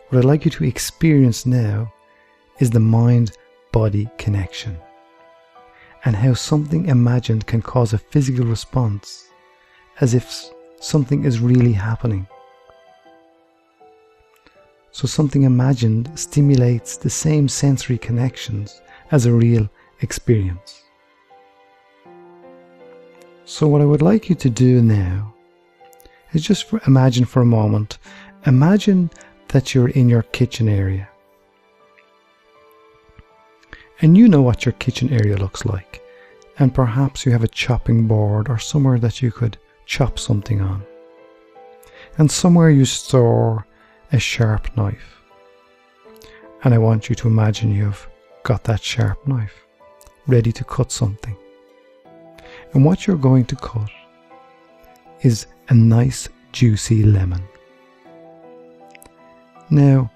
what I'd like you to experience now is the mind-body connection, and how something imagined can cause a physical response as if something is really happening. So something imagined stimulates the same sensory connections as a real experience. So what I would like you to do now is just imagine for a moment, imagine that you're in your kitchen area. And you know what your kitchen area looks like. And perhaps you have a chopping board or somewhere that you could chop something on. And somewhere you store a sharp knife. And I want you to imagine you've got that sharp knife ready to cut something. And what you're going to cut is a nice juicy lemon. Now,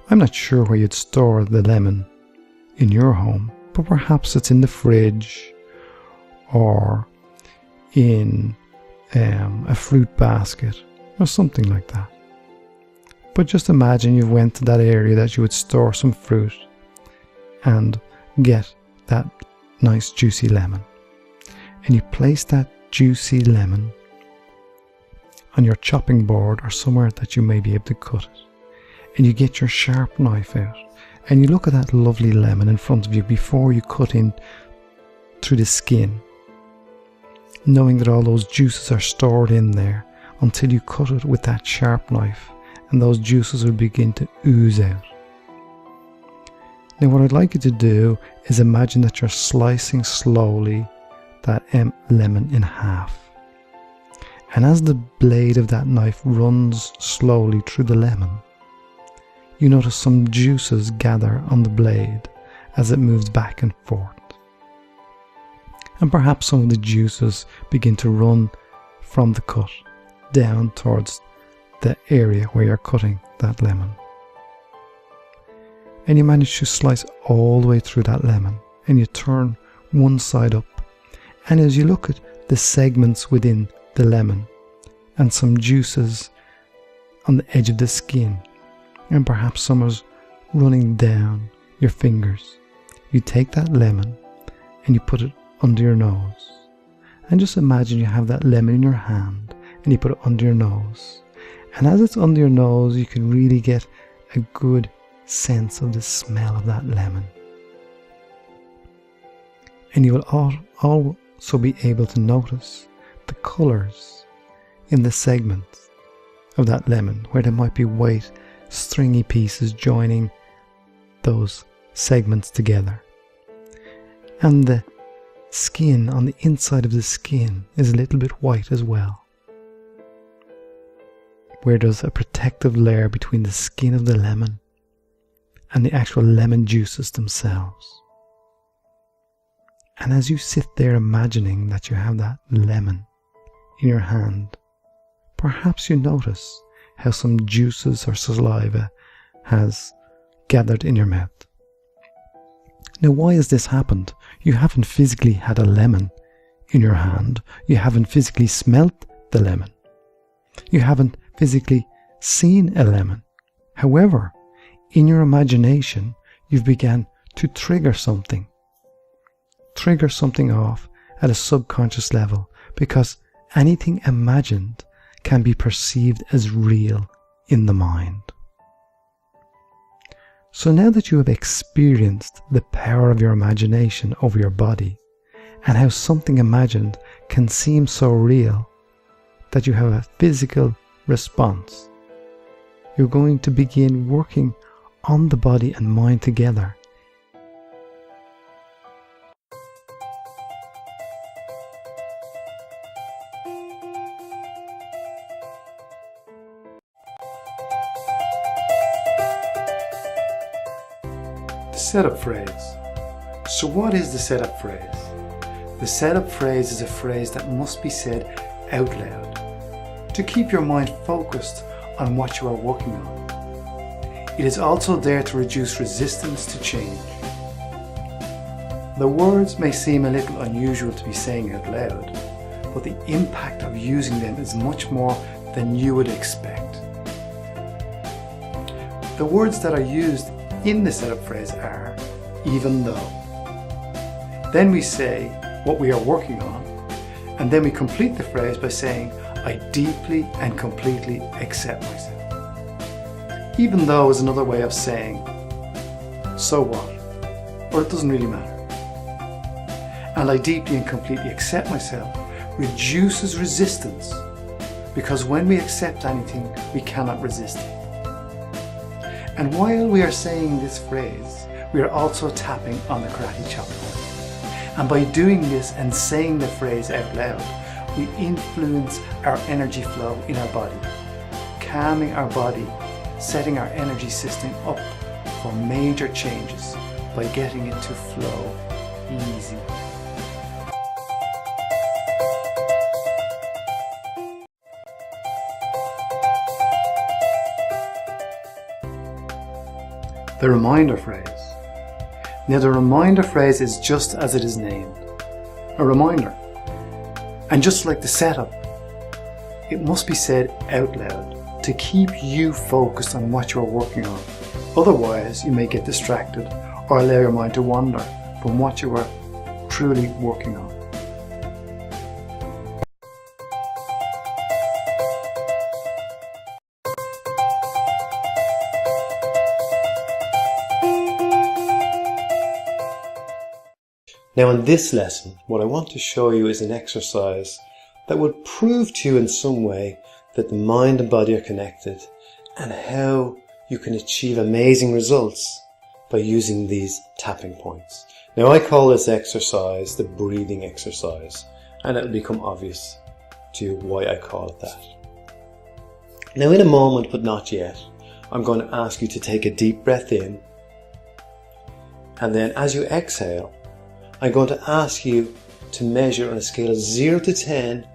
I'm not sure where you'd store the lemon in your home, but perhaps it's in the fridge or in a fruit basket or something like that. But just imagine you went to that area that you would store some fruit and get that nice juicy lemon. And you place that juicy lemon on your chopping board or somewhere that you may be able to cut it. And you get your sharp knife out and you look at that lovely lemon in front of you before you cut in through the skin, knowing that all those juices are stored in there until you cut it with that sharp knife and those juices will begin to ooze out. Now what I'd like you to do is imagine that you're slicing slowly that lemon in half. And as the blade of that knife runs slowly through the lemon, you notice some juices gather on the blade as it moves back and forth. And perhaps some of the juices begin to run from the cut down towards the area where you're cutting that lemon. And you manage to slice all the way through that lemon and you turn one side up. And as you look at the segments within the lemon and some juices on the edge of the skin, and perhaps some is running down your fingers, you take that lemon and you put it under your nose. And just imagine you have that lemon in your hand and you put it under your nose. And as it's under your nose, you can really get a good sense of the smell of that lemon. And you will also be able to notice the colours in the segments of that lemon, where there might be white stringy pieces joining those segments together. And the skin on the inside of the skin is a little bit white as well, where there's a protective layer between the skin of the lemon and the actual lemon juices themselves. And as you sit there imagining that you have that lemon in your hand, perhaps you notice how some juices or saliva has gathered in your mouth. Now, why has this happened? You haven't physically had a lemon in your hand. You haven't physically smelt the lemon. You haven't physically seen a lemon. However, in your imagination, you've begun to trigger something off at a subconscious level, because anything imagined can be perceived as real in the mind. So now that you have experienced the power of your imagination over your body, and how something imagined can seem so real that you have a physical response, you're going to begin working on the body and mind together. Setup phrase. So what is the setup phrase? The setup phrase is a phrase that must be said out loud to keep your mind focused on what you are working on. It is also there to reduce resistance to change. The words may seem a little unusual to be saying out loud, but the impact of using them is much more than you would expect. The words that are used in the setup phrase are even though. Then we say what we are working on, and then we complete the phrase by saying, I deeply and completely accept myself. Even though is another way of saying, so what? Or it doesn't really matter. And I deeply and completely accept myself reduces resistance, because when we accept anything, we cannot resist it. And while we are saying this phrase, we are also tapping on the karate chop point. And by doing this and saying the phrase out loud, we influence our energy flow in our body, calming our body, setting our energy system up for major changes by getting it to flow easy. The reminder phrase. Now the reminder phrase is just as it is named, a reminder. And just like the setup, it must be said out loud to keep you focused on what you're working on. Otherwise, you may get distracted or allow your mind to wander from what you are truly working on. Now in this lesson, what I want to show you is an exercise that would prove to you in some way that the mind and body are connected and how you can achieve amazing results by using these tapping points. Now I call this exercise the breathing exercise, and it'll become obvious to you why I call it that. Now in a moment, but not yet, I'm going to ask you to take a deep breath in, and then as you exhale, I'm going to ask you to measure on a scale of 0 to 10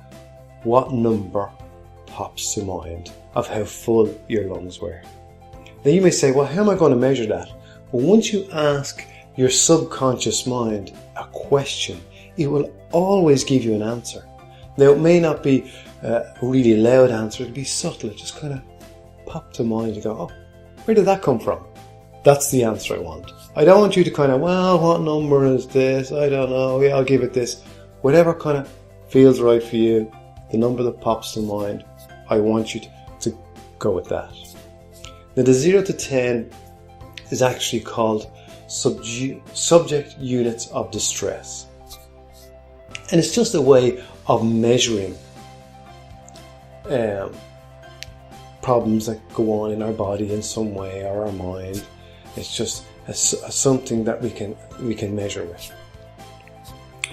what number pops to mind of how full your lungs were. Now you may say, well, how am I going to measure that? Well, once you ask your subconscious mind a question, it will always give you an answer. Now it may not be a really loud answer, it'll be subtle, it just kind of pop to mind. You go, oh, where did that come from? That's the answer I want. I don't want you to kind of, well, what number is this? I don't know. Yeah, I'll give it this. Whatever kind of feels right for you, the number that pops to mind, I want you to go with that. Now the 0 to 10 is actually called subject units of distress. And it's just a way of measuring problems that go on in our body in some way or our mind. It's just something that we can measure with.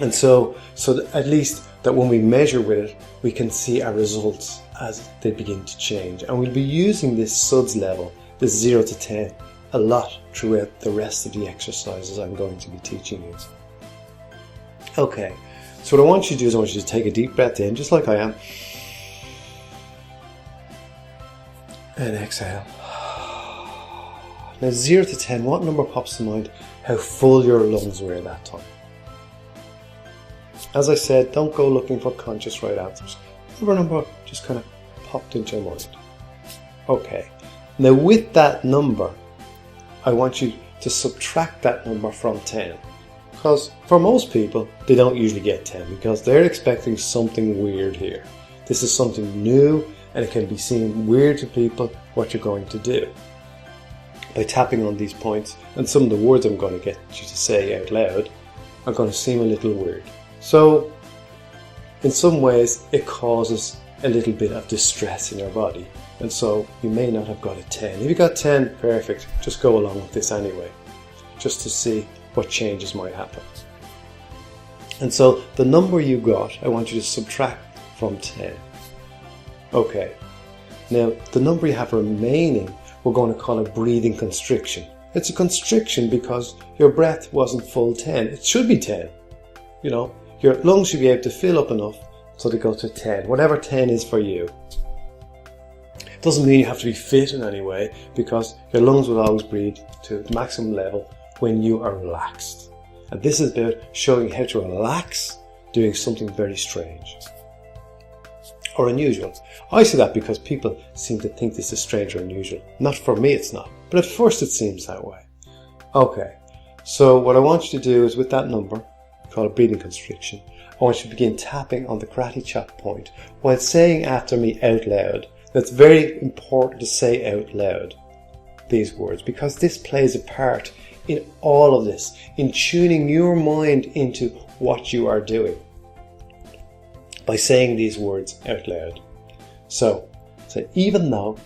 And so at least that when we measure with it, we can see our results as they begin to change. And we'll be using this SUDS level, this 0 to 10, a lot throughout the rest of the exercises I'm going to be teaching you. Okay, so what I want you to do is I want you to take a deep breath in, just like I am, and exhale. Now 0 to 10, what number pops to mind how full your lungs were at that time? As I said, don't go looking for conscious right answers. Whatever number just kind of popped into your mind. Okay, now with that number, I want you to subtract that number from 10. Because for most people, they don't usually get 10 because they're expecting something weird here. This is something new and it can be seen weird to people what you're going to do. By tapping on these points, and some of the words I'm going to get you to say out loud are going to seem a little weird. So, in some ways, it causes a little bit of distress in your body. And so, you may not have got a 10. If you got 10, perfect. Just go along with this anyway, just to see what changes might happen. And so, the number you got, I want you to subtract from 10. Okay. Now, the number you have remaining, we're going to call it breathing constriction. It's a constriction because your breath wasn't full 10. It should be 10. You know, your lungs should be able to fill up enough so they go to 10, whatever 10 is for you. It doesn't mean you have to be fit in any way because your lungs will always breathe to the maximum level when you are relaxed. And this is about showing how to relax doing something very strange. or unusual. I say that because people seem to think this is strange or unusual. Not for me, it's not. But at first it seems that way. Okay, so what I want you to do is with that number, called breathing constriction, I want you to begin tapping on the karate chop point while saying after me out loud. That's very important to say out loud these words, because this plays a part in all of this, in tuning your mind into what you are doing by saying these words out loud. So even though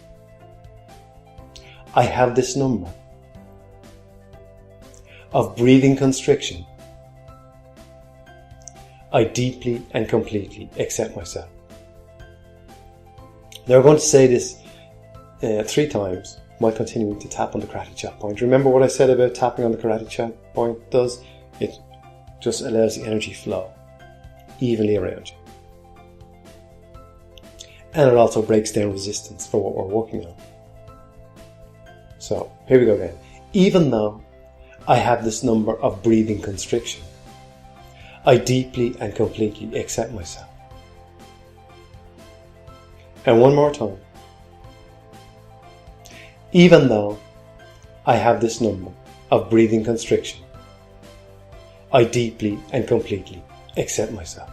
I have this number of breathing constriction, I deeply and completely accept myself. Now we're going to say this 3 times while continuing to tap on the karate chop point. Remember what I said about tapping on the karate chop point does? It just allows the energy flow evenly around you. And it also breaks down resistance for what we're working on. So here we go again. Even though I have this number of breathing constriction, I deeply and completely accept myself. And one more time. Even though I have this number of breathing constriction, I deeply and completely accept myself.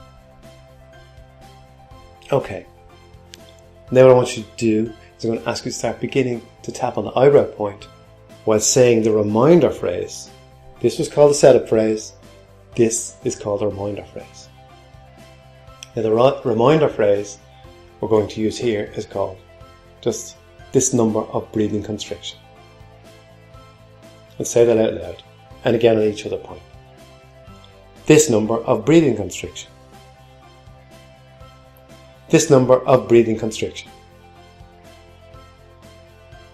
Okay. Now what I want you to do is I'm going to ask you to start beginning to tap on the eyebrow point while saying the reminder phrase. This was called the setup phrase. This is called the reminder phrase. Now the reminder phrase we're going to use here is called just this number of breathing constriction. Let's say that out loud, and again on each other point. This number of breathing constriction. This number of breathing constriction.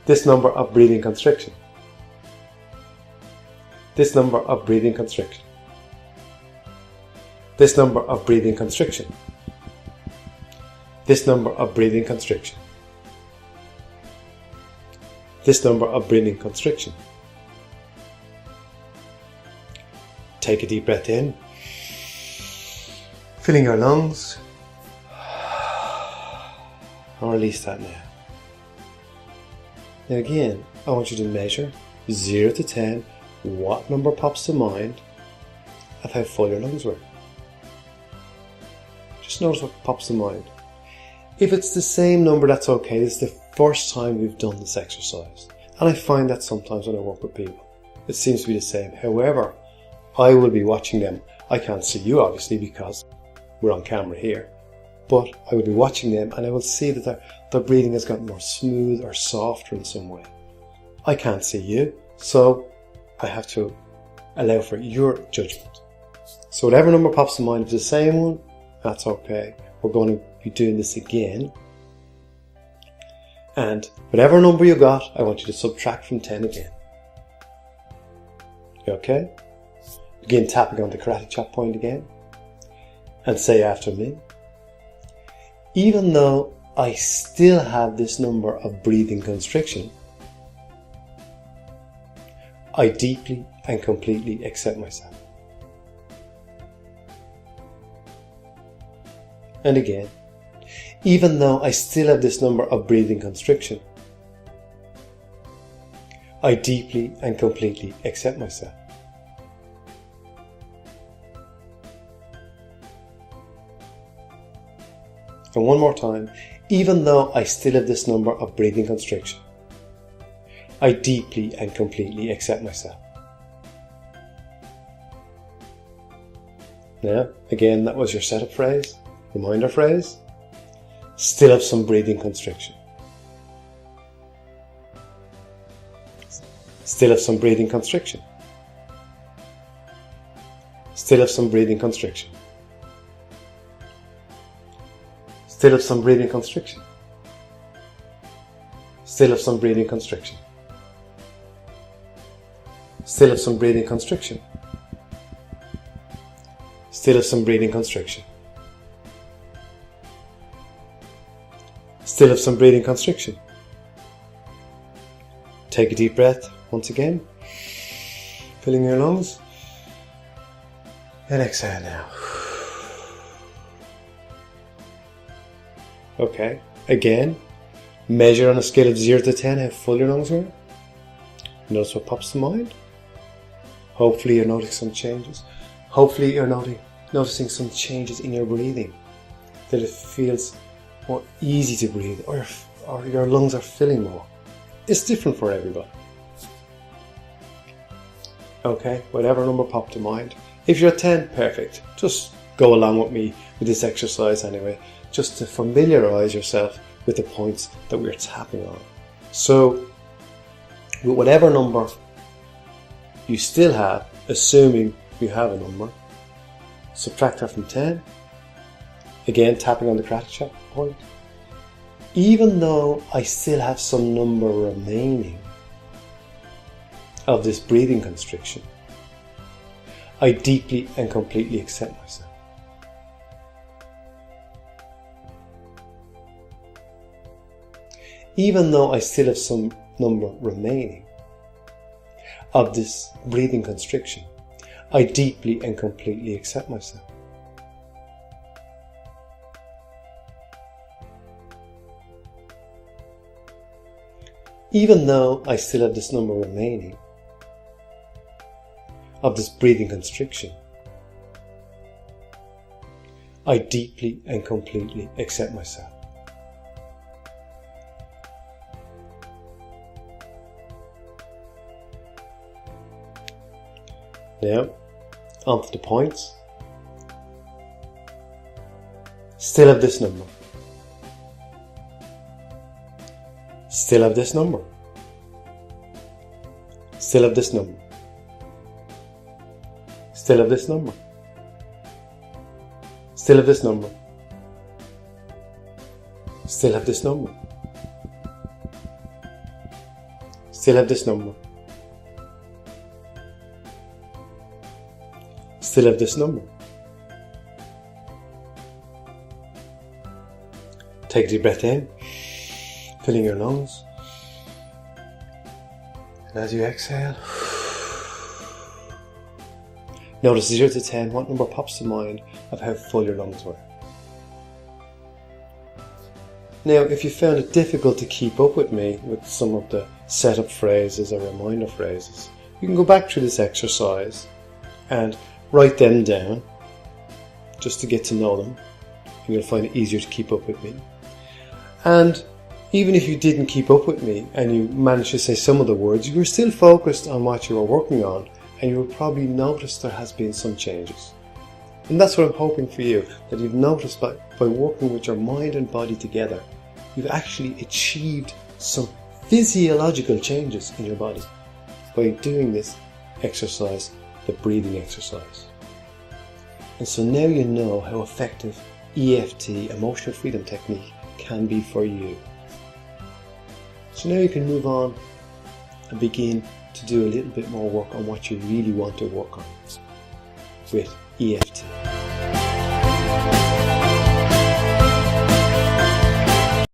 This number of breathing constriction. This number of breathing constriction. This number of breathing constriction. This number of breathing constriction. This number of breathing constriction. Take a deep breath in, filling your lungs, and release that now. Now again, I want you to measure 0 to 10 what number pops to mind of how full your lungs were. Just notice what pops to mind. If it's the same number, that's okay. This is the first time we've done this exercise. And I find that sometimes when I work with people, it seems to be the same. However, I will be watching them. I can't see you obviously because we're on camera here. But I will be watching them and I will see that their breathing has gotten more smooth or softer in some way. I can't see you, so I have to allow for your judgment. So whatever number pops to mind, if it's the same one, that's okay. We're going to be doing this again. And whatever number you got, I want you to subtract from 10 again. You okay? Begin tapping on the karate chop point again. And say after me. Even though I still have this number of breathing constriction, I deeply and completely accept myself. And again, even though I still have this number of breathing constriction, I deeply and completely accept myself. And one more time, even though I still have this number of breathing constriction, I deeply and completely accept myself. Now, again, that was your setup phrase, reminder phrase. Still have some breathing constriction. Still have some breathing constriction. Still have some breathing constriction. Still have some breathing constriction. Still have some breathing constriction. Still have some breathing constriction. Still have some breathing constriction. Still have some breathing constriction. Take a deep breath once again, filling your lungs, and exhale now. Okay, again, measure on a scale of 0 to 10 how full your lungs were. Notice what pops to mind. Hopefully you're noticing some changes. Hopefully you're noticing some changes in your breathing. That it feels more easy to breathe, or your lungs are filling more. It's different for everybody. Okay, whatever number popped to mind. If you're 10, perfect. Just go along with me with this exercise anyway, just to familiarize yourself with the points that we're tapping on. So, with whatever number you still have, assuming you have a number, subtract that from 10. Again, tapping on the karate point. Even though I still have some number remaining of this breathing constriction, I deeply and completely accept myself. Even though I still have some number remaining of this breathing constriction, I deeply and completely accept myself. Even though I still have this number remaining of this breathing constriction, I deeply and completely accept myself. Now, onto the points. Still have this number. Still have this number. Still have this number. Still have this number. Still have this number. Still have this number. Still have this number. Still have this number. Take a deep breath in, filling your lungs. And as you exhale, notice 0 to 10, what number pops to mind of how full your lungs were. Now, if you found it difficult to keep up with me with some of the setup phrases or reminder phrases, you can go back through this exercise and write them down just to get to know them, and you'll find it easier to keep up with me. And even if you didn't keep up with me and you managed to say some of the words, you were still focused on what you were working on, and you will probably notice there has been some changes. And that's what I'm hoping for you, that you've noticed by working with your mind and body together, you've actually achieved some physiological changes in your body by doing this exercise, the breathing exercise. And so now you know how effective EFT, emotional freedom technique, can be for you. So now you can move on and begin to do a little bit more work on what you really want to work on with EFT.